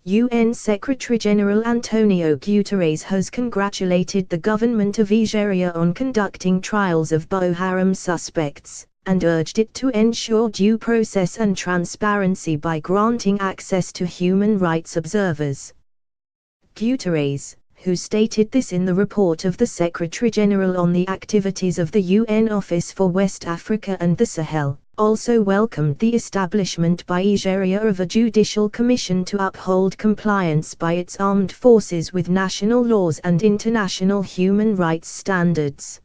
UN Secretary-General Antonio Guterres has congratulated the government of Nigeria on conducting trials of Boko Haram suspects, and urged it to ensure due process and transparency by granting access to human rights observers. Guterres, who stated this in the report of the Secretary-General on the activities of the UN Office for West Africa and the Sahel, also welcomed the establishment by Nigeria of a judicial commission to uphold compliance by its armed forces with national laws and international human rights standards.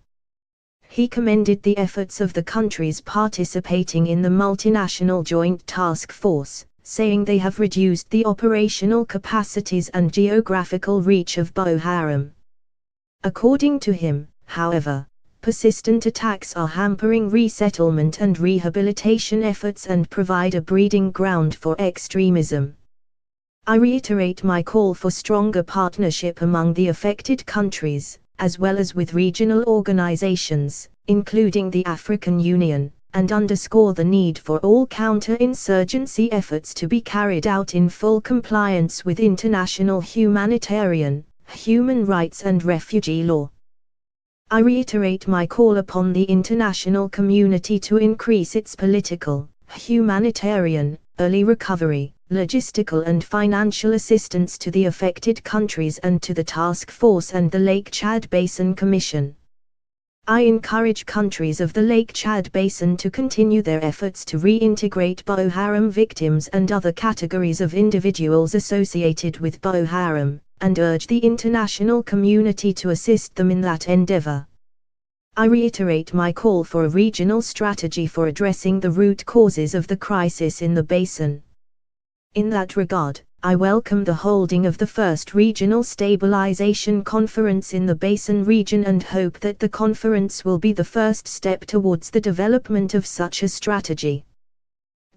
He commended the efforts of the countries participating in the multinational joint task force, saying they have reduced the operational capacities and geographical reach of Boko Haram. According to him, however, persistent attacks are hampering resettlement and rehabilitation efforts and provide a breeding ground for extremism. I reiterate my call for stronger partnership among the affected countries, as well as with regional organizations, including the African Union, and underscore the need for all counter-insurgency efforts to be carried out in full compliance with international humanitarian, human rights and refugee law. I reiterate my call upon the international community to increase its political, humanitarian, early recovery, logistical and financial assistance to the affected countries and to the Task Force and the Lake Chad Basin Commission. I encourage countries of the Lake Chad Basin to continue their efforts to reintegrate Boko Haram victims and other categories of individuals associated with Boko Haram, and urge the international community to assist them in that endeavor. I reiterate my call for a regional strategy for addressing the root causes of the crisis in the basin. In that regard, I welcome the holding of the first Regional Stabilization Conference in the Basin region and hope that the conference will be the first step towards the development of such a strategy.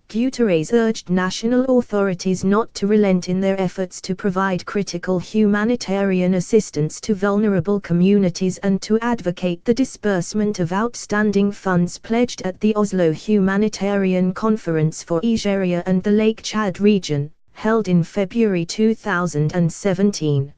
Guterres urged national authorities not to relent in their efforts to provide critical humanitarian assistance to vulnerable communities and to advocate the disbursement of outstanding funds pledged at the Oslo Humanitarian Conference for Nigeria and the Lake Chad region, held in February 2017.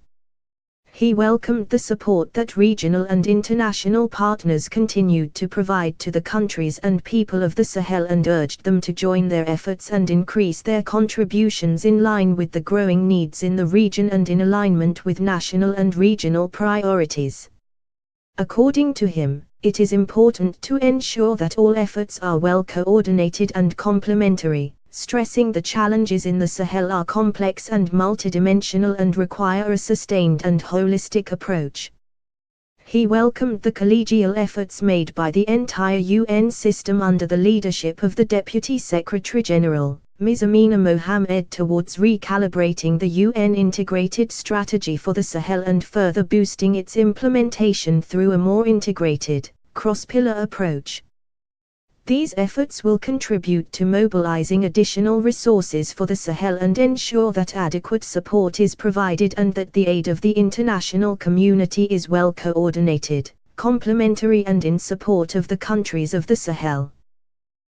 He welcomed the support that regional and international partners continued to provide to the countries and people of the Sahel and urged them to join their efforts and increase their contributions in line with the growing needs in the region and in alignment with national and regional priorities. According to him, it is important to ensure that all efforts are well coordinated and complementary, stressing the challenges in the Sahel are complex and multidimensional and require a sustained and holistic approach. He welcomed the collegial efforts made by the entire UN system under the leadership of the Deputy Secretary-General, Ms. Amina Mohammed, towards recalibrating the UN integrated strategy for the Sahel and further boosting its implementation through a more integrated, cross-pillar approach. These efforts will contribute to mobilizing additional resources for the Sahel and ensure that adequate support is provided and that the aid of the international community is well coordinated, complementary and in support of the countries of the Sahel.